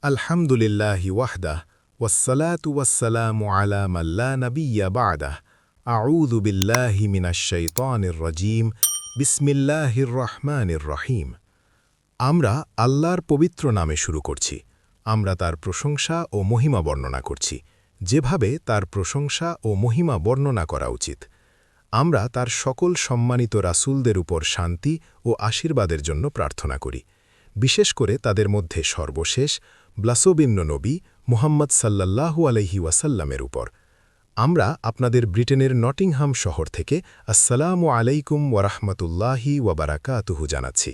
আলহামদুলিল্লাহি ওয়াহদাহ ওয়াসসালাতু ওয়াসসালামু আলা মান লা নাবিয়্যা বা'দাহ আউযু বিল্লাহি মিনাশ শাইতানির রাজীম বিসমিল্লাহির রহমানির রহিম। আমরা আল্লাহর পবিত্র নামে শুরু করছি। আমরা তার প্রশংসা ও মহিমা বর্ণনা করছি, যেভাবে তার প্রশংসা ও মহিমা বর্ণনা করা উচিত। আমরা তার সকল সম্মানিত রাসূলদের উপর শান্তি ও আশীর্বাদের জন্য প্রার্থনা করি, বিশেষ করে তাদের মধ্যে সর্বশেষ ব্লাসোবিন্ন নবী মুহাম্মদ সাল্লাল্লাহু আলাইহি ওয়াসাল্লামের উপর। আমরা আপনাদের ব্রিটেনের নটিংহাম শহর থেকে আসসালামু আলাইকুম ওয়ারাহমাতুল্লাহি ওয়াবারাকাতুহু জানাচ্ছি।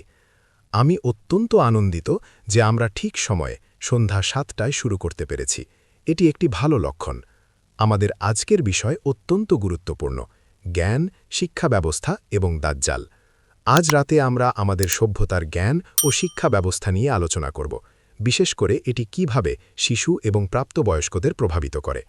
আমি অত্যন্ত আনন্দিত যে আমরা ঠিক সময়ে সন্ধ্যা ৭টায় শুরু করতে পেরেছি। এটি একটি ভালো লক্ষণ। আমাদের আজকের বিষয় অত্যন্ত গুরুত্বপূর্ণ: জ্ঞান, শিক্ষা ব্যবস্থা এবং দাজ্জাল। আজ রাতে আমরা আমাদের সভ্যতার জ্ঞান ও শিক্ষা ব্যবস্থা নিয়ে আলোচনা করব, বিশেষ করে এটি কিভাবে শিশু এবং প্রাপ্তবয়স্কদের প্রভাবিত করে।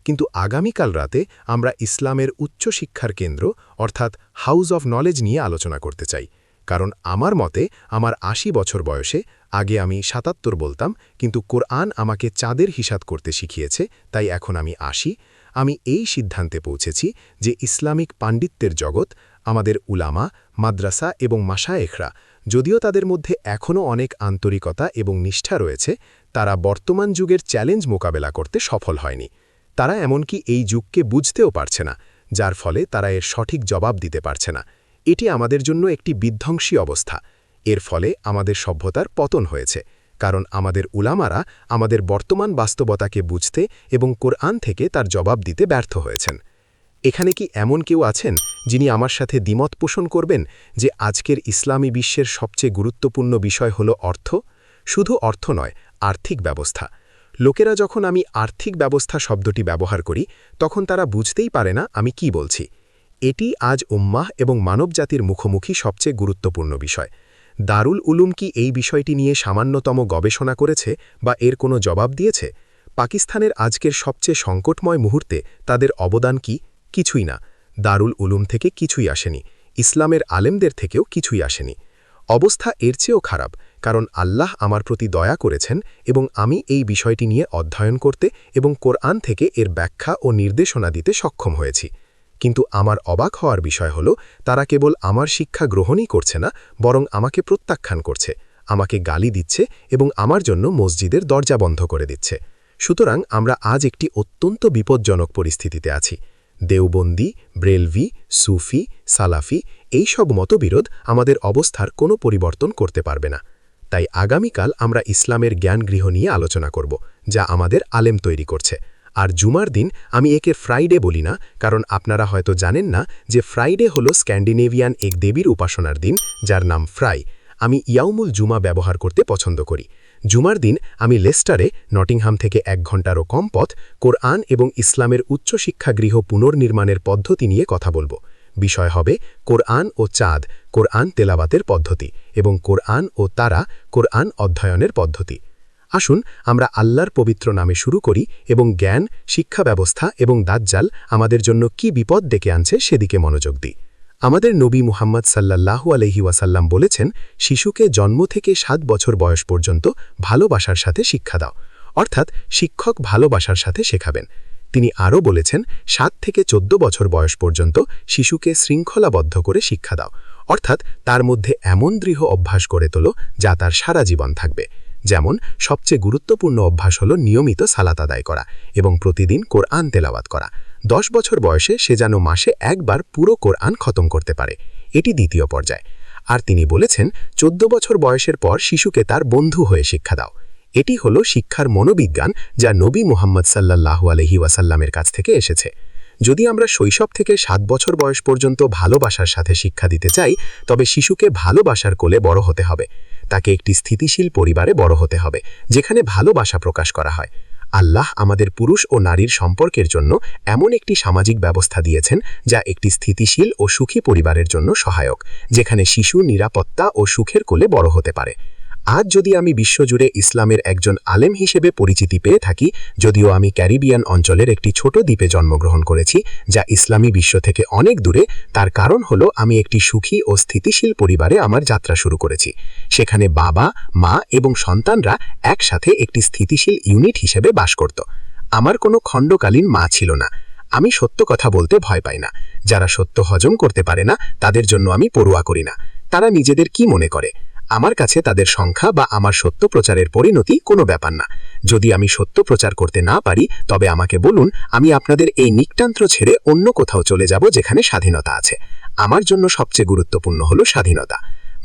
কিন্তু আগামীকাল রাতে আমরা ইসলামের উচ্চ শিক্ষার কেন্দ্র অর্থাৎ হাউস অফ নলেজ নিয়ে আলোচনা করতে চাই, কারণ আমার মতে আমার ৮০ বছর বয়সে, আগে আমি ৭৭ বলতাম, কিন্তু কোরআন আমাকে চাঁদের হিসাব করতে শিখিয়েছে, তাই এখন আমি ৮০। আমি এই সিদ্ধান্তে পৌঁছেছি যে ইসলামিক পাণ্ডিত্যের জগৎ, আমাদের উলামা, মাদ্রাসা এবং মাশায়েখরা, যদিও তাদের মধ্যে এখনও অনেক আন্তরিকতা এবং নিষ্ঠা রয়েছে, তারা বর্তমান যুগের চ্যালেঞ্জ মোকাবেলা করতে সফল হয়নি। তারা এমনকি এই যুগকে বুঝতেও পারছে না, যার ফলে তারা এর সঠিক জবাব দিতে পারছে না। এটি আমাদের জন্য একটি বিধ্বংসী অবস্থা। এর ফলে আমাদের সভ্যতার পতন হয়েছে, কারণ আমাদের উলামারা আমাদের বর্তমান বাস্তবতাকে বুঝতে এবং কোরআন থেকে তার জবাব দিতে ব্যর্থ হয়েছেন। এখানে কি এমন কেউ আছেন যিনি আমার সাথে দ্বিমত পোষণ করবেন যে আজকের ইসলামী বিশ্বের সবচেয়ে গুরুত্বপূর্ণ বিষয় হল অর্থ? শুধু অর্থ নয়, আর্থিক ব্যবস্থা। লোকেরা যখন আমি আর্থিক ব্যবস্থা শব্দটি ব্যবহার করি, তখন তারা বুঝতেই পারে না আমি কি বলছি। এটি আজ উম্মাহ এবং মানবজাতির মুখোমুখি সবচেয়ে গুরুত্বপূর্ণ বিষয়। দারুল উলুম কি এই বিষয়টি নিয়ে সামান্যতম গবেষণা করেছে বা এর কোনো জবাব দিয়েছে? পাকিস্তানের আজকের সবচেয়ে সংকটময় মুহূর্তে তাদের অবদান কি? কিছুই না। দারুল উলুম থেকে কিছুই আসেনি, ইসলামের আলেমদের থেকেও কিছুই আসেনি। অবস্থা এর চেয়েও খারাপ, কারণ আল্লাহ আমার প্রতি দয়া করেছেন এবং আমি এই বিষয়টি নিয়ে অধ্যয়ন করতে এবং কোরআন থেকে এর ব্যাখ্যা ও নির্দেশনা দিতে সক্ষম হয়েছি। কিন্তু আমার অবাক হওয়ার বিষয় হল, তারা কেবল আমার শিক্ষা গ্রহণই করছে না, বরং আমাকে প্রত্যাখ্যান করছে, আমাকে গালি দিচ্ছে এবং আমার জন্য মসজিদের দরজা বন্ধ করে দিচ্ছে। সুতরাং আমরা আজ একটি অত্যন্ত বিপজ্জনক পরিস্থিতিতে আছি। দেওবন্দি, ব্রেলভি, সুফি, সালাফি এইসব মতবিরোধ আমাদের অবস্থার কোনো পরিবর্তন করতে পারবে না। তাই আগামীকাল আমরা ইসলামের জ্ঞানগৃহ নিয়ে আলোচনা করব, যা আমাদের আলেম তৈরি করছে। আর জুমার দিন আমি একে ফ্রাইডে বলি না, কারণ আপনারা হয়তো জানেন না যে ফ্রাইডে হল স্ক্যান্ডিনেভিয়ান এক দেবীর উপাসনার দিন, যার নাম ফ্রাই। আমি ইয়াউমুল জুমা ব্যবহার করতে পছন্দ করি। জুমার দিন আমি লেস্টারে, নটিংহাম থেকে ১ ঘণ্টারও কম পথ, কোরআন এবং ইসলামের উচ্চশিক্ষাগৃহ পুনর্নির্মাণের পদ্ধতি নিয়ে কথা বলবো। বিষয় হবে কোরআন ও চাঁদ, কোরআন তেলাওয়াতের পদ্ধতি, এবং কোরআন ও তারা, কোরআন অধ্যয়নের পদ্ধতি। আসুন আমরা আল্লাহর পবিত্র নামে শুরু করি এবং জ্ঞান, শিক্ষা ব্যবস্থা এবং দাজ্জাল আমাদের জন্য কি বিপদ ডেকে আনছে সেদিকে মনোযোগ দিই। আমাদের নবী মুহাম্মদ সাল্লাল্লাহু আলাইহি ওয়াসাল্লাম বলেছেন, শিশুকে জন্ম থেকে ৭ বছর বয়স পর্যন্ত ভালোবাসার সাথে শিক্ষা দাও, অর্থাৎ শিক্ষক ভালোবাসার সাথে শেখাবেন। তিনি আরও বলেছেন, ৭ থেকে ১৪ বছর বয়স পর্যন্ত শিশুকে শৃঙ্খলাবদ্ধ করে শিক্ষা দাও, অর্থাৎ তার মধ্যে এমন দৃঢ় অভ্যাস গড়ে তোলো যা তার সারা জীবন থাকবে। যেমন সবচেয়ে গুরুত্বপূর্ণ অভ্যাস হল নিয়মিত সালাত আদায় করা এবং প্রতিদিন কোরআন তেলাওয়াত করা। ১০ বছর বয়সে সে যেন মাসে একবার পুরো কোরআন খতম করতে পারে। এটি দ্বিতীয় পর্যায়। আর তিনি বলেছেন, ১৪ বছর বয়সের পর শিশুকে তার বন্ধু হয়ে শিক্ষা দাও। এটি হলো শিক্ষার মনোবিজ্ঞান, যা নবী মুহাম্মদ সাল্লাল্লাহু আলাইহি ওয়াসাল্লামের কাছ থেকে এসেছে। যদি আমরা শৈশব থেকে ৭ বছর বয়স পর্যন্ত ভালোবাসার সাথে শিক্ষা দিতে চাই, তবে শিশুকে ভালোবাসার কোলে বড় হতে হবে। তাকে একটি স্থিতিশীল পরিবারে বড় হতে হবে, যেখানে ভালোবাসা প্রকাশ করা হয়। আল্লাহ আমাদের পুরুষ ও নারীর সম্পর্কের জন্য এমন একটি সামাজিক ব্যবস্থা দিয়েছেন, যা একটি স্থিতিশীল ও সুখী পরিবারের জন্য সহায়ক, যেখানে শিশু নিরাপত্তা ও সুখের কোলে বড় হতে পারে। আজ যদি আমি বিশ্বজুড়ে ইসলামের একজন আলেম হিসেবে পরিচিতি পেয়ে থাকি, যদিও আমি ক্যারিবিয়ান অঞ্চলের একটি ছোট দ্বীপে জন্মগ্রহণ করেছি যা ইসলামী বিশ্ব থেকে অনেক দূরে, তার কারণ হলো আমি একটি সুখী ও স্থিতিশীল পরিবারে আমার যাত্রা শুরু করেছি। সেখানে বাবা, মা এবং সন্তানরা একসাথে একটি স্থিতিশীল ইউনিট হিসেবে বাস করত। আমার কোনো খণ্ডকালীন মা ছিল না। আমি সত্য কথা বলতে ভয় পাই না। যারা সত্য হজম করতে পারে না তাদের জন্য আমি পরোয়া করি না। তারা নিজেদের কি মনে করে, আমার কাছে তাদের সংখ্যা বা আমার সত্য প্রচারের পরিণতি কোনো ব্যাপার না। যদি আমি সত্য প্রচার করতে না পারি তবে আমাকে বলুন, আমি আপনাদের এই নিকটান্ত্র ছেড়ে অন্য কোথাও চলে যাব যেখানে স্বাধীনতা আছে। আমার জন্য সবচেয়ে গুরুত্বপূর্ণ হলো স্বাধীনতা।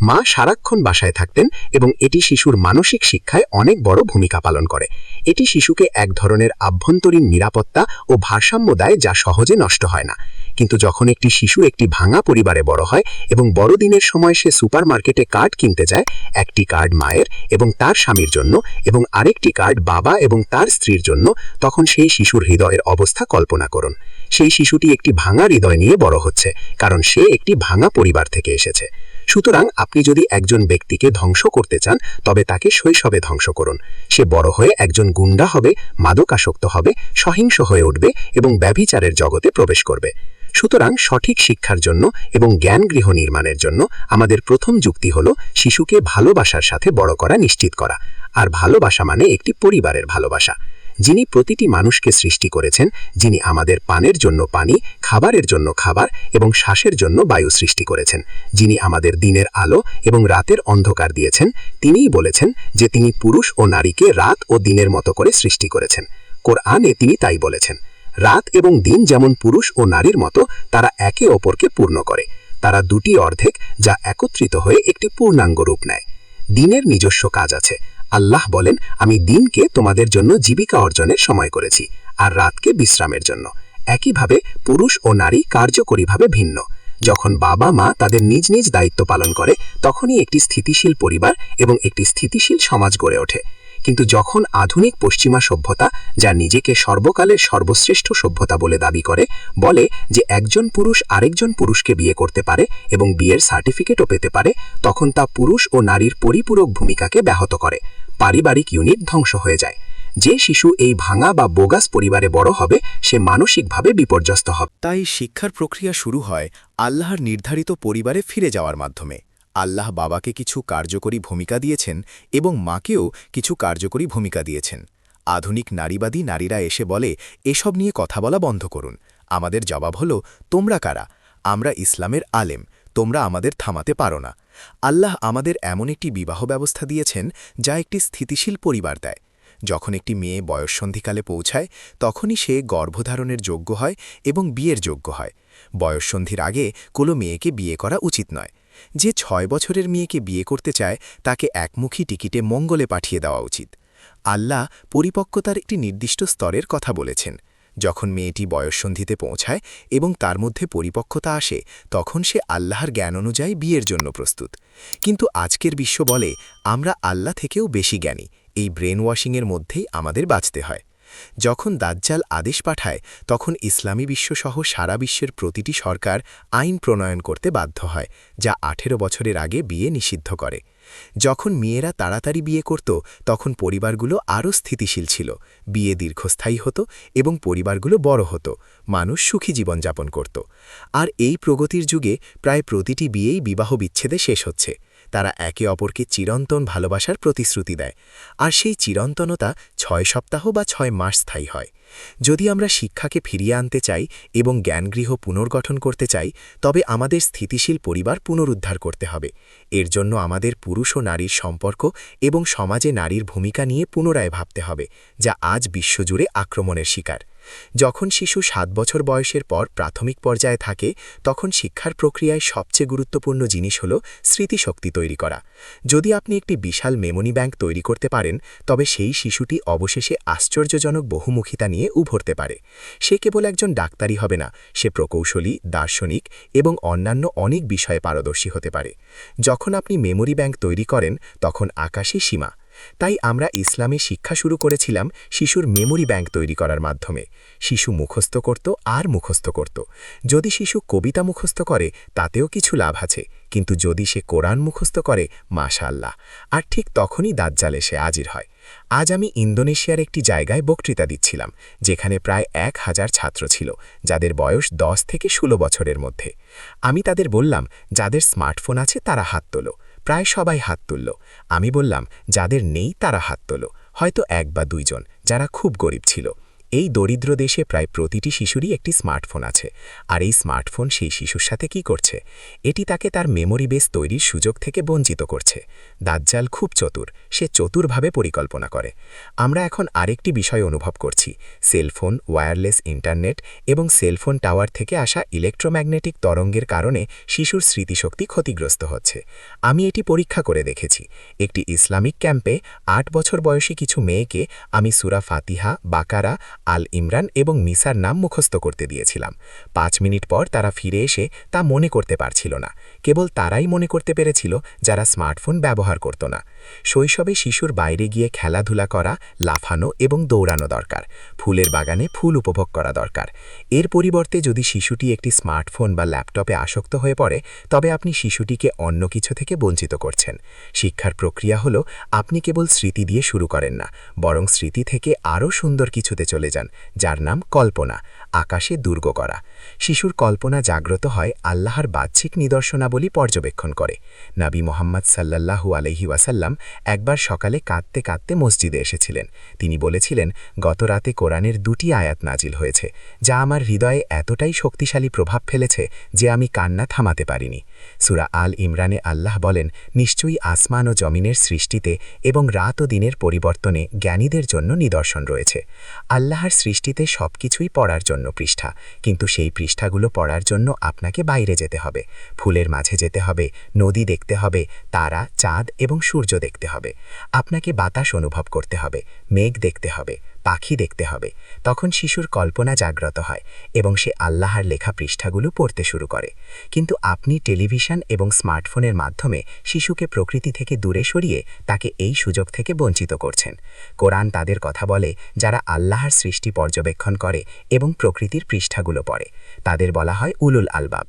মা সারাক্ষণ বাসায় থাকতেন এবং এটি শিশুর মানসিক শিক্ষায় অনেক বড় ভূমিকা পালন করে। এটি শিশুকে এক ধরনের আভ্যন্তরীণ নিরাপত্তা ও ভারসাম্য দেয় যা সহজে নষ্ট হয় না। কিন্তু যখন একটি শিশু একটি ভাঙা পরিবারে বড় হয় এবং বড়দিনের সময় সে সুপারমার্কেটে কার্ড কিনতে যায়, একটি কার্ড মায়ের এবং তার স্বামীর জন্য এবং আরেকটি কার্ড বাবা এবং তার স্ত্রীর জন্য, তখন সেই শিশুর হৃদয়ের অবস্থা কল্পনা করুন। সেই শিশুটি একটি ভাঙা হৃদয় নিয়ে বড় হচ্ছে, কারণ সে একটি ভাঙা পরিবার থেকে এসেছে। সুতরাং আপনি যদি একজন ব্যক্তিকে ধ্বংস করতে চান তবে তাকে শৈশবে ধ্বংস করুন। সে বড় হয়ে একজন গুন্ডা হবে, মাদকাসক্ত হবে, সহিংস হয়ে উঠবে এবং ব্যভিচারের জগতে প্রবেশ করবে। সুতরাং সঠিক শিক্ষার জন্য এবং জ্ঞান গৃহ নির্মাণের জন্য আমাদের প্রথম যুক্তি হল শিশুকে ভালোবাসার সাথে বড় করা নিশ্চিত করা। আর ভালোবাসা মানে একটি পরিবারের ভালোবাসা। যিনি প্রতিটি মানুষকে সৃষ্টি করেছেন, যিনি আমাদের পানের জন্য পানি, খাবারের জন্য খাবার এবং শ্বাসের জন্য বায়ু সৃষ্টি করেছেন, যিনি আমাদের দিনের আলো এবং রাতের অন্ধকার দিয়েছেন, তিনিই বলেছেন যে তিনি পুরুষ ও নারীকে রাত ও দিনের মতো করে সৃষ্টি করেছেন। কোরআনে তিনি তাই বলেছেন। রাত এবং দিন যেমন পুরুষ ও নারীর মতো, তারা একে অপরকে পূর্ণ করে। তারা দুটি অর্ধেক যা একত্রিত হয়ে একটি পূর্ণাঙ্গ রূপ নেয়। দিনের নিজস্ব কাজ আছে। আল্লাহ বলেন, আমি দিনকে তোমাদের জন্য জীবিকা অর্জনের সময় করেছি আর রাতকে বিশ্রামের জন্য। একইভাবে পুরুষ ও নারী কার্যকরীভাবে ভিন্ন। যখন বাবা মা তাদের নিজ নিজ দায়িত্ব পালন করে তখনই একটি স্থিতিশীল পরিবার এবং একটি স্থিতিশীল সমাজ গড়ে ওঠে। কিন্তু যখন আধুনিক পশ্চিমা সভ্যতা, যা নিজেকে সর্বকালের সর্বশ্রেষ্ঠ সভ্যতা বলে দাবি করে, বলে যে একজন পুরুষ আরেকজন পুরুষকে বিয়ে করতে পারে এবং বিয়ের সার্টিফিকেটও পেতে পারে, তখন তা পুরুষ ও নারীর পরিপূরক ভূমিকাকে ব্যাহত করে। পারিবারিক ইউনিট ধ্বংস হয়ে যায়। যে শিশু এই ভাঙা বা বোগাস পরিবারে বড় হবে সে মানসিকভাবে বিপর্যস্ত হবে। তাই শিক্ষার প্রক্রিয়া শুরু হয় আল্লাহর নির্ধারিত পরিবারে ফিরে যাওয়ার মাধ্যমে। আল্লাহ বাবাকে কিছু কার্যকরী ভূমিকা দিয়েছেন এবং মাকেও কিছু কার্যকরী ভূমিকা দিয়েছেন। আধুনিক নারীবাদী নারীরা এসে বলে, এসব নিয়ে কথা বলা বন্ধ করুন। আমাদের জবাব হলো, তোমরা কারা? আমরা ইসলামের আলেম, তোমরা আমাদের থামাতে পারো না। আল্লাহ আমাদের এমন একটি বিবাহ ব্যবস্থা দিয়েছেন যা একটি স্থিতিশীল পরিবার দেয়। যখন একটি মেয়ে বয়ঃসন্ধিকালে পৌঁছায় তখনই সে গর্ভধারণের যোগ্য হয় এবং বিয়ের যোগ্য হয়। বয়ঃসন্ধির আগে কোনো মেয়েকে বিয়ে করা উচিত নয়। যে 6 বছরের মেয়েকে বিয়ে করতে চায় তাকে একমুখী টিকিটে মঙ্গলে পাঠিয়ে দেওয়া উচিত। আল্লাহ পরিপক্কতার একটি নির্দিষ্ট স্তরের কথা বলেছেন। যখন মেয়েটি বয়ঃসন্ধিতে পৌঁছায় এবং তার মধ্যে পরিপক্কতা আসে তখন সে আল্লাহর জ্ঞান অনুযায়ী বিয়ের জন্য প্রস্তুত। কিন্তু আজকের বিশ্ব বলে আমরা আল্লাহ থেকেও বেশি জ্ঞানী। এই ব্রেন ওয়াশিংয়ের মধ্যেই আমাদের বাঁচতে হয়। যখন দাজ্জাল আদেশ পাঠায় তখন ইসলামী বিশ্বসহ সারা বিশ্বের প্রতিটি সরকার আইন প্রণয়ন করতে বাধ্য হয় যা 18 বছরের আগে বিয়ে নিষিদ্ধ করে। যখন মেয়েরা তাড়াতাড়ি বিয়ে করত তখন পরিবারগুলো আরও স্থিতিশীল ছিল, বিয়ে দীর্ঘস্থায়ী হতো এবং পরিবারগুলো বড় হতো, মানুষ সুখী জীবনযাপন করত। আর এই প্রগতির যুগে প্রায় প্রতিটি বিয়েই বিবাহ বিচ্ছেদে শেষ হচ্ছে। তারা একে অপরকে চিরন্তন ভালোবাসার প্রতিশ্রুতি দেয়, আর সেই চিরন্তনতা 6 সপ্তাহ বা 6 মাস স্থায়ী হয়। যদি আমরা শিক্ষাকে ফিরিয়ে আনতে চাই এবং জ্ঞানগৃহ পুনর্গঠন করতে চাই তবে আমাদের স্থিতিশীল পরিবার পুনরুদ্ধার করতে হবে। এর জন্য আমাদের পুরুষ ও নারীর সম্পর্ক এবং সমাজে নারীর ভূমিকা নিয়ে পুনরায় ভাবতে হবে, যা আজ বিশ্বজুড়ে আক্রমণের শিকার। যখন শিশু 7 বছর বয়সের পর প্রাথমিক পর্যায়ে থাকে তখন শিক্ষার প্রক্রিয়ায় সবচেয়ে গুরুত্বপূর্ণ জিনিস হল স্মৃতিশক্তি তৈরি করা। যদি আপনি একটি বিশাল মেমোরি ব্যাংক তৈরি করতে পারেন তবে সেই শিশুটি অবশেষে আশ্চর্যজনক বহুমুখিতা নিয়ে উভরতে পারে। সে কেবল একজন ডাক্তারই হবে না, সে প্রকৌশলী, দার্শনিক এবং অন্যান্য অনেক বিষয়ে পারদর্শী হতে পারে। যখন আপনি মেমোরি ব্যাংক তৈরি করেন তখন আকাশই সীমা। তাই আমরা ইসলামে শিক্ষা শুরু করেছিলাম শিশুর মেমোরি ব্যাংক তৈরি করার মাধ্যমে। শিশু মুখস্থ করত আর মুখস্থ করত। যদি শিশু কবিতা মুখস্থ করে তাতেও কিছু লাভ আছে, কিন্তু যদি সে কোরআন মুখস্থ করে মাশাআল্লাহ। আর ঠিক তখনই দাজ্জাল এসে হাজির হয়। আজ আমি ইন্দোনেশিয়ার একটি জায়গায় বক্তৃতা দিচ্ছিলাম, যেখানে প্রায় 1000 ছাত্র ছিল, যাদের বয়স 10 থেকে 16 বছরের মধ্যে। আমি তাদের বললাম, যাদের স্মার্টফোন আছে তারা হাত তোলো। প্রায় সবাই হাত তুলল। আমি বললাম, যাদের নেই তারা হাত তোলো, হয়তো 1 বা 2 জন, যারা খুব গরিব ছিল। এই দরিদ্র দেশে প্রায় প্রতিটি শিশুরই একটি স্মার্টফোন আছে, আর এই স্মার্টফোন সেই শিশুর সাথে কি করছে? এটি তাকে তার মেমোরি বেস তৈরির সুযোগ থেকে বঞ্চিত করছে। দাজ্জাল খুব চতুর, সে চতুরভাবে পরিকল্পনা করে। আমরা এখন আরেকটি বিষয় অনুভব করছি, সেলফোন, ওয়্যারলেস ইন্টারনেট এবং সেলফোন টাওয়ার থেকে আসা ইলেকট্রোম্যাগনেটিক তরঙ্গের কারণে শিশুর স্মৃতিশক্তি ক্ষতিগ্রস্ত হচ্ছে। আমি এটি পরীক্ষা করে দেখেছি। একটি ইসলামিক ক্যাম্পে 8 বছর বয়সী কিছু মেয়েকে আমি সূরা ফাতিহা, বাকারা, আল ইমরান এবং নিসার নাম মুখস্থ করতে দিয়েছিলাম। 5 মিনিট পর তারা ফিরে এসে তা মনে করতে পারছিল না। কেবল তারাই মনে করতে পেরেছিল যারা স্মার্টফোন ব্যবহার করত না। শৈশবে শিশুর বাইরে গিয়ে খেলাধুলা করা, লাফানো এবং দৌড়ানো দরকার। ফুলের বাগানে ফুল উপভোগ করা দরকার। এর পরিবর্তে যদি শিশুটি একটি স্মার্টফোন বা ল্যাপটপে আসক্ত হয়ে পড়ে, তবে আপনি শিশুটিকে অন্য কিছু থেকে বঞ্চিত করছেন। শিক্ষার প্রক্রিয়া হলো, আপনি কেবল স্মৃতি দিয়ে শুরু করেন না, বরং স্মৃতি থেকে আরও সুন্দর কিছুতে চলে যান, যার নাম কল্পনা। আকাশে দুর্গ করা। শিশুর কল্পনা জাগ্রত হয় আল্লাহর বাহ্যিক নিদর্শনাবলী পর্যবেক্ষণ করে। নবী মুহাম্মদ সাল্লাল্লাহু আলাইহি ওয়াসাল্লাম একবার সকালে কাঁদতে কাঁদতে মসজিদে এসেছিলেন। তিনি বলেছিলেন, গত রাতে কোরআনের 2টি আয়াত নাজিল হয়েছে, যা আমার হৃদয়ে এতটাই শক্তিশালী প্রভাব ফেলেছে যে আমি কান্না থামাতে পারিনি। সূরা আল ইমরানে আল্লাহ বলেন, নিশ্চয়ই আসমান ও জমিনের সৃষ্টিতে এবং রাত ও দিনের পরিবর্তনে জ্ঞানীদের জন্য নিদর্শন রয়েছে। আল্লাহর সৃষ্টিতে সবকিছুই পড়ার জন্য পৃষ্ঠা, কিন্তু সেই পৃষ্ঠাগুলো পড়ার জন্য আপনাকে বাইরে যেতে হবে, ফুলের মাঝে যেতে হবে, নদী দেখতে হবে, তারা, চাঁদ এবং সূর্য দেখতে হবে। আপনাকে বাতাস অনুভব করতে হবে, মেঘ দেখতে হবে, পাখি দেখতে হবে। তখন শিশুর কল্পনা জাগ্রত হয় এবং সে আল্লাহর লেখা পৃষ্ঠাগুলো পড়তে শুরু করে। কিন্তু আপনি টেলিভিশন এবং স্মার্টফোনের মাধ্যমে শিশুকে প্রকৃতি থেকে দূরে সরিয়ে তাকে এই সুযোগ থেকে বঞ্চিত করছেন। কোরআন তাদের কথা বলে যারা আল্লাহর সৃষ্টি পর্যবেক্ষণ করে এবং প্রকৃতির পৃষ্ঠাগুলো পড়ে। তাদের বলা হয় উলুল আলবাব।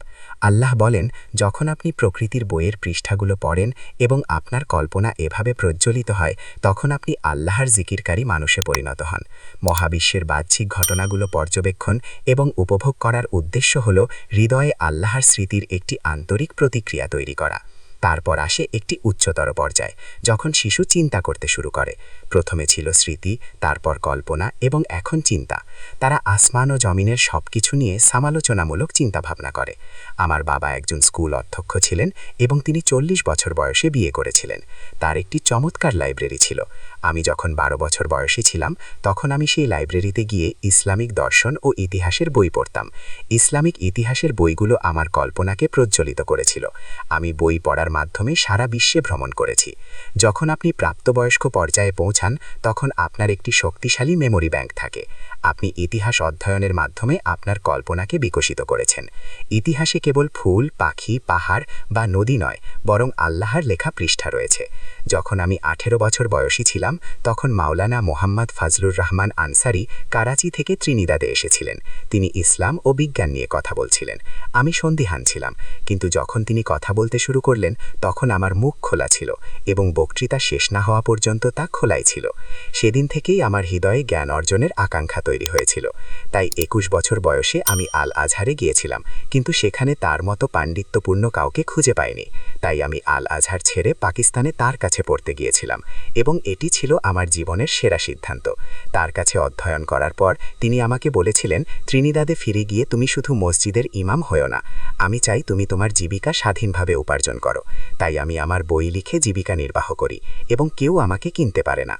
আল্লাহ বলেন, যখন আপনি প্রকৃতির বইয়ের পৃষ্ঠাগুলো পড়েন এবং আপনার কল্পনা এভাবে প্রজ্বলিত হয়, তখন আপনি আল্লাহর জিকিরকারী মানুষে পরিণত হন। মহাবিশ্বের বাহ্যিক ঘটনাগুলো পর্যবেক্ষণ এবং উপভোগ করার উদ্দেশ্য হল হৃদয়ে আল্লাহর স্মৃতির একটি আন্তরিক প্রতিক্রিয়া তৈরি করা। তারপর আসে একটি উচ্চতর পর্যায়, যখন শিশু চিন্তা করতে শুরু করে। প্রথমে ছিল স্মৃতি, তারপর কল্পনা এবং এখন চিন্তা। তারা আসমান ও জমিনের সবকিছু নিয়ে সমালোচনামূলক চিন্তাভাবনা করে। আমার বাবা একজন স্কুল অধ্যক্ষ ছিলেন এবং তিনি 40 বছর বয়সে বিয়ে করেছিলেন। তার একটি চমৎকার লাইব্রেরি ছিল। আমি যখন 12 বছর বয়সী ছিলাম, তখন আমি সেই লাইব্রেরিতে গিয়ে ইসলামিক দর্শন ও ইতিহাসের বই পড়তাম। ইসলামিক ইতিহাসের বইগুলো আমার কল্পনাকে প্রজ্বলিত করেছিল। আমি বই পড়ার মাধ্যমে সারা বিশ্বে ভ্রমণ করেছি। যখন আপনি প্রাপ্তবয়স্ক পর্যায়ে পৌঁছান, তখন আপনার একটি শক্তিশালী মেমোরি ব্যাংক থাকে। আপনি ইতিহাস অধ্যয়নের মাধ্যমে আপনার কল্পনাকে বিকশিত করেছেন। ইতিহাসে কেবল ফুল, পাখি, পাহাড় বা নদী নয়, বরং আল্লাহর লেখা পৃষ্ঠা রয়েছে। যখন আমি 18 বছর বয়সী ছিলাম, তখন মাওলানা মোহাম্মদ ফজলুর রহমান আনসারি কারাচি থেকে ত্রিনিদাদে এসেছিলেন। তিনি ইসলাম ও বিজ্ঞান নিয়ে কথা বলছিলেন। আমি সন্দিহান ছিলাম, কিন্তু যখন তিনি কথা বলতে শুরু করলেন, তখন আমার মুখ খোলা ছিল এবং বক্তৃতা শেষ না হওয়া পর্যন্ত তা খোলাই ছিল। সেদিন থেকেই আমার হৃদয়ে জ্ঞান অর্জনের আকাঙ্ক্ষা তৈরি হয়েছিল। তাই 21 বছর বয়সে আমি আল আজহারে গিয়েছিলাম, কিন্তু সেখানে তার মতো পাণ্ডিত্যপূর্ণ কাউকে খুঁজে পাইনি। তাই আমি আল আজহার ছেড়ে পাকিস্তানে তার কাছে পড়তে গিয়েছিলাম এবং এটি ছিল আমার জীবনের সেরা সিদ্ধান্ত। তার কাছে অধ্যয়ন করার পর তিনি আমাকে বলেছিলেন, ত্রিনিদাদে ফিরে গিয়ে তুমি শুধু মসজিদের ইমাম হয়ো না, আমি চাই তুমি তোমার জীবিকা স্বাধীনভাবে উপার্জন করো। তাই আমি আমার বই লিখে জীবিকা নির্বাহ করি এবং কেউ আমাকে কিনতে পারে না।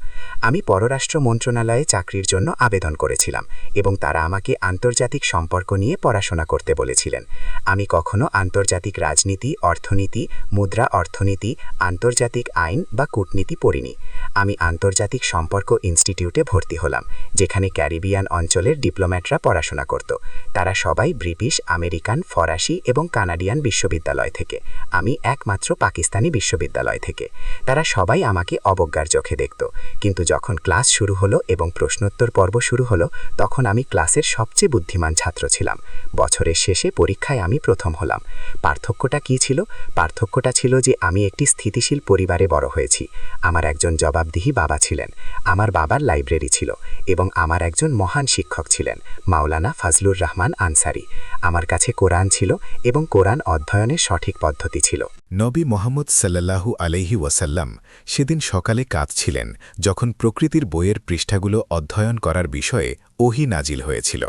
আমি পররাষ্ট্র মন্ত্রণালয়ে চাকরির জন্য আবেদন করেছিলাম এবং তারা আমাকে আন্তর্জাতিক সম্পর্ক নিয়ে পড়াশোনা করতে বলেছিলেন। আমি কখনো আন্তর্জাতিক রাজনীতি, অর্থনীতি, মুদ্রা অর্থনীতি, আন্তর্জাতিক আইন বা কূটনীতি পড়িনি। আমি আন্তর্জাতিক সম্পর্ক ইনস্টিটিউটে ভর্তি হলাম, যেখানে ক্যারিবিয়ান অঞ্চলের ডিপ্লোম্যাটরা পড়াশোনা করত। তারা সবাই ব্রিটিশ, আমেরিকান, ফরাসি এবং কানাডিয়ান বিশ্ববিদ্যালয় থেকে। আমি একমাত্র পাকিস্তানি বিশ্ববিদ্যালয় থেকে। তারা সবাই আমাকে অবজ্ঞার চোখে দেখত, কিন্তু যখন ক্লাস শুরু হলো এবং প্রশ্নোত্তর পর্ব শুরু হলো তখন আমি ক্লাসের সবচেয়ে বুদ্ধিমান ছাত্র ছিলাম। বছরের শেষে পরীক্ষায় আমি প্রথম হলাম। পার্থক্যটা কী ছিল? পার্থক্যটা ছিল যে আমি একটি স্থিতিশীল পরিবারে বড় হয়েছি। আমার একজন জবাবদিহি বাবা ছিলেন, আমার বাবার লাইব্রেরি ছিল এবং আমার একজন মহান শিক্ষক ছিলেন, মাওলানা ফজলুর রহমান আনসারি। আমার কাছে কোরআন ছিল এবং কোরআন অধ্যয়নের সঠিক পদ্ধতি ছিল। নবী মোহাম্মদ সাল্লাল্লাহু আলাইহি ওয়াসাল্লাম সেদিন সকালে কাঁদছিলেন যখন প্রকৃতির বইয়ের পৃষ্ঠাগুলো অধ্যয়ন করার বিষয়ে ওহী নাজিল হয়েছিল।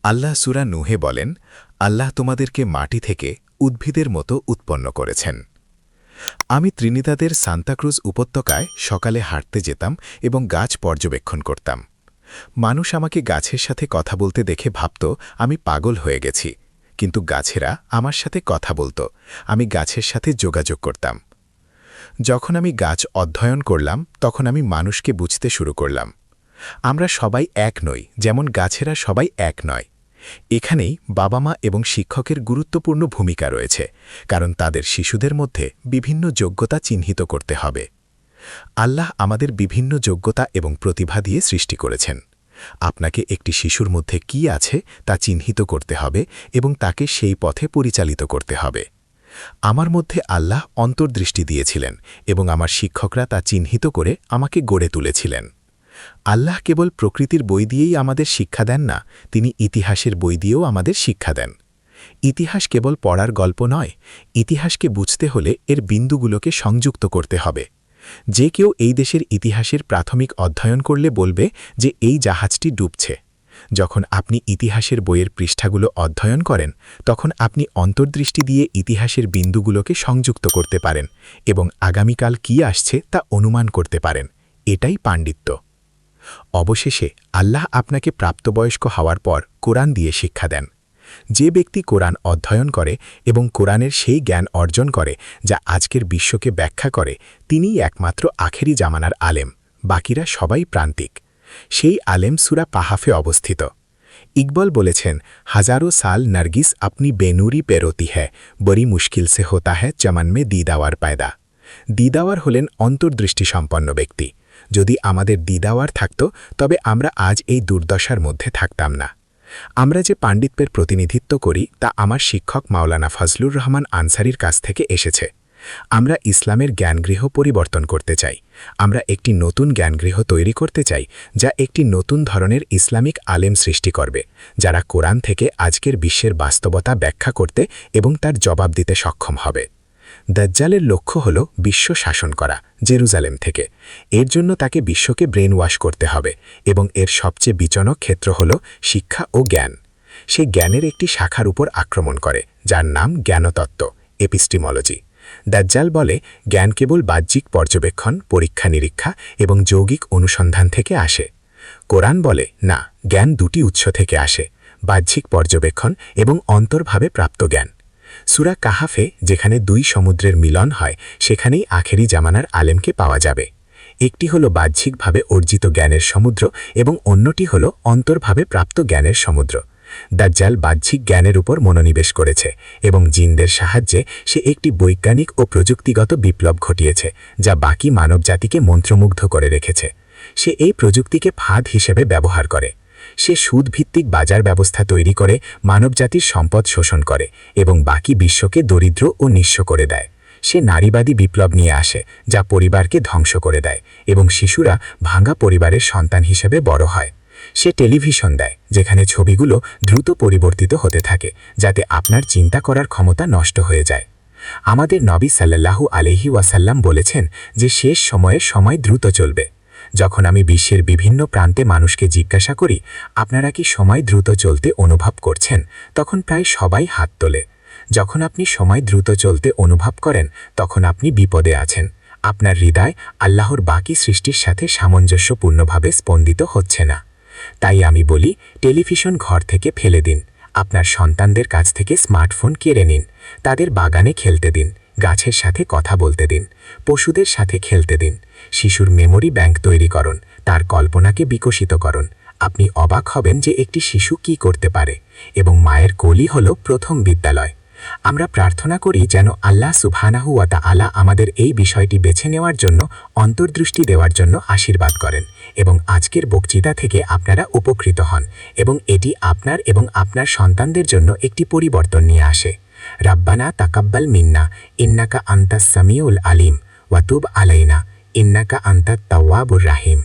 আল্লাহ সূরা নূহে বলেন, আল্লাহ তোমাদেরকে মাটি থেকে উদ্ভিদের মতো উৎপন্ন করেছেন। আমি ত্রিনিদাদের সান্তাক্রুজ উপত্যকায় সকালে হাঁটতে যেতাম এবং গাছ পর্যবেক্ষণ করতাম। মানুষ আমাকে গাছের সাথে কথা বলতে দেখে ভাবত আমি পাগল হয়ে গেছি, কিন্তু গাছেরা আমার সাথে কথা বলত, আমি গাছের সাথে যোগাযোগ করতাম। যখন আমি গাছ অধ্যয়ন করলাম তখন আমি মানুষকে বুঝতে শুরু করলাম। আমরা সবাই এক নই, যেমন গাছেরা সবাই এক নয়। এখানেই বাবা মা এবং শিক্ষকের গুরুত্বপূর্ণ ভূমিকা রয়েছে, কারণ তাদের শিশুদের মধ্যে বিভিন্ন যোগ্যতা চিহ্নিত করতে হবে। আল্লাহ আমাদের বিভিন্ন যোগ্যতা এবং প্রতিভা দিয়ে সৃষ্টি করেছেন। আপনাকে একটি শিশুর মধ্যে কি আছে তা চিহ্নিত করতে হবে এবং তাকে সেই পথে পরিচালিত করতে হবে। আমার মধ্যে আল্লাহ অন্তর্দৃষ্টি দিয়েছিলেন এবং আমার শিক্ষকরা তা চিহ্নিত করে আমাকে গড়ে তুলেছিলেন। আল্লাহ কেবল প্রকৃতির বই দিয়েই আমাদের শিক্ষা দেন না, তিনি ইতিহাসের বই দিয়েও আমাদের শিক্ষা দেন। ইতিহাস কেবল পড়ার গল্প নয়, ইতিহাসকে বুঝতে হলে এর বিন্দুগুলোকে সংযুক্ত করতে হবে। যে কেউ এই দেশের ইতিহাসের প্রাথমিক অধ্যয়ন করলে বলবে যে এই জাহাজটি ডুবছে। যখন আপনি ইতিহাসের বইয়ের পৃষ্ঠাগুলো অধ্যয়ন করেন তখন আপনি অন্তর্দৃষ্টি দিয়ে ইতিহাসের বিন্দুগুলোকে সংযুক্ত করতে পারেন এবং আগামীকাল কি আসছে তা অনুমান করতে পারেন। এটাই পাণ্ডিত্য। অবশেষে আল্লাহ আপনাকে প্রাপ্তবয়স্ক হওয়ার পর কোরআন দিয়ে শিক্ষা দেন। যে ব্যক্তি কোরআন অধ্যয়ন করে এবং কোরআনের সেই জ্ঞান অর্জন করে যা আজকের বিশ্বকে ব্যাখ্যা করে, তিনিই একমাত্র আখেরি জামানার আলেম, বাকিরা সবাই প্রান্তিক। সেই আলেম সূরা কাহাফে অবস্থিত। ইকবাল বলেছেন, হাজারো সাল নার্গিস আপনি বেনুরি পেরোতি হ্যায়, বড়ি মুশকিল সে হোতা হ্যায় চমন মে দিদাওয়ার পায়দা। দিদাওয়ার হলেন অন্তর্দৃষ্টি সম্পন্ন ব্যক্তি। যদি আমাদের দিদাওয়ার থাকত তবে আমরা আজ এই দুর্দশার মধ্যে থাকতাম না। আমরা যে পাণ্ডিত্যের প্রতিনিধিত্ব করি তা আমার শিক্ষক মাওলানা ফজলুর রহমান আনসারির কাছ থেকে এসেছে। আমরা ইসলামের জ্ঞানগৃহ পরিবর্তন করতে চাই। আমরা একটি নতুন জ্ঞানগৃহ তৈরি করতে চাই যা একটি নতুন ধরনের ইসলামিক আলেম সৃষ্টি করবে, যারা কোরআন থেকে আজকের বিশ্বের বাস্তবতা ব্যাখ্যা করতে এবং তার জবাব দিতে সক্ষম হবে। দাজ্জালের লক্ষ্য হল বিশ্ব শাসন করা, জেরুজালেম থেকে। এর জন্য তাকে বিশ্বকে ব্রেন ওয়াশ করতে হবে এবং এর সবচেয়ে বিচনক ক্ষেত্র হল শিক্ষা ও জ্ঞান। সে জ্ঞানের একটি শাখার উপর আক্রমণ করে যার নাম জ্ঞানতত্ত্ব, এপিস্টিমোলজি। দাজ্জাল বলে জ্ঞান কেবল বাহ্যিক পর্যবেক্ষণ, পরীক্ষা নিরীক্ষা এবং যৌগিক অনুসন্ধান থেকে আসে। কোরআন বলে না, জ্ঞান দুটি উৎস থেকে আসে, বাহ্যিক পর্যবেক্ষণ এবং অন্তর্ভাবে প্রাপ্ত জ্ঞান। সূরা কাহাফে যেখানে দুই সমুদ্রের মিলন হয় সেখানেই আখেরি জামানার আলেমকে পাওয়া যাবে। একটি হল বাহ্যিকভাবে অর্জিত জ্ঞানের সমুদ্র এবং অন্যটি হল অন্তর্ভাবে প্রাপ্ত জ্ঞানের সমুদ্র। দাজ্জাল বাহ্যিক জ্ঞানের উপর মনোনিবেশ করেছে এবং জিনদের সাহায্যে সে একটি বৈজ্ঞানিক ও প্রযুক্তিগত বিপ্লব ঘটিয়েছে যা বাকি মানবজাতিকে মন্ত্রমুগ্ধ করে রেখেছে। সে এই প্রযুক্তিকে ফাঁদ হিসেবে ব্যবহার করে। সে সুদভিত্তিক বাজার ব্যবস্থা তৈরি করে মানবজাতির সম্পদ শোষণ করে এবং বাকি বিশ্বকে দরিদ্র ও নিঃস্ব করে দেয়। সে নারীবাদী বিপ্লব নিয়ে আসে যা পরিবারকে ধ্বংস করে দেয় এবং শিশুরা ভাঙা পরিবারের সন্তান হিসেবে বড় হয়। সে টেলিভিশন দেয় যেখানে ছবিগুলো দ্রুত পরিবর্তিত হতে থাকে যাতে আপনার চিন্তা করার ক্ষমতা নষ্ট হয়ে যায়। আমাদের নবী সাল্লাল্লাহু আলাইহি ওয়াসাল্লাম বলেছেন যে শেষ সময়ে সময় দ্রুত চলবে। যখন আমি বিশ্বের বিভিন্ন প্রান্তে মানুষকে জিজ্ঞাসা করি আপনারা কি সময় দ্রুত চলতে অনুভব করছেন, তখন প্রায় সবাই হাত তোলে। যখন আপনি সময় দ্রুত চলতে অনুভব করেন তখন আপনি বিপদে আছেন। আপনার হৃদয় আল্লাহর বাকি সৃষ্টির সাথে সামঞ্জস্যপূর্ণভাবে স্পন্দিত হচ্ছে না। তাই আমি বলি, টেলিভিশন ঘর থেকে ফেলে দিন। আপনার সন্তানদের কাছ থেকে স্মার্টফোন কেড়ে নিন। তাদের বাগানে খেলতে দিন, গাছের সাথে কথা বলতে দিন, পশুদের সাথে খেলতে দিন। শিশুর মেমোরি ব্যাংক তৈরি করুন, তার কল্পনাকে বিকশিত করুন। আপনি অবাক হবেন যে একটি শিশু কি করতে পারে এবং মায়ের কোলই হল প্রথম বিদ্যালয়। আমরা প্রার্থনা করি যেন আল্লাহ সুবহানাহু ওয়া তাআলা আমাদের এই বিষয়টি বেছে নেওয়ার জন্য অন্তর্দৃষ্টি দেওয়ার জন্য আশীর্বাদ করেন এবং আজকের বক্তৃতা থেকে আপনারা উপকৃত হন এবং এটি আপনার এবং আপনার সন্তানদের জন্য একটি পরিবর্তন নিয়ে আসে। রাব্বানা তাকাব্বাল মিন্না ইন্নাকা আনতাস সামিউল আলিম ওয়া তুব আলাইনা ইন্নাকা আনতাত তাওয়াবুর রাহিম।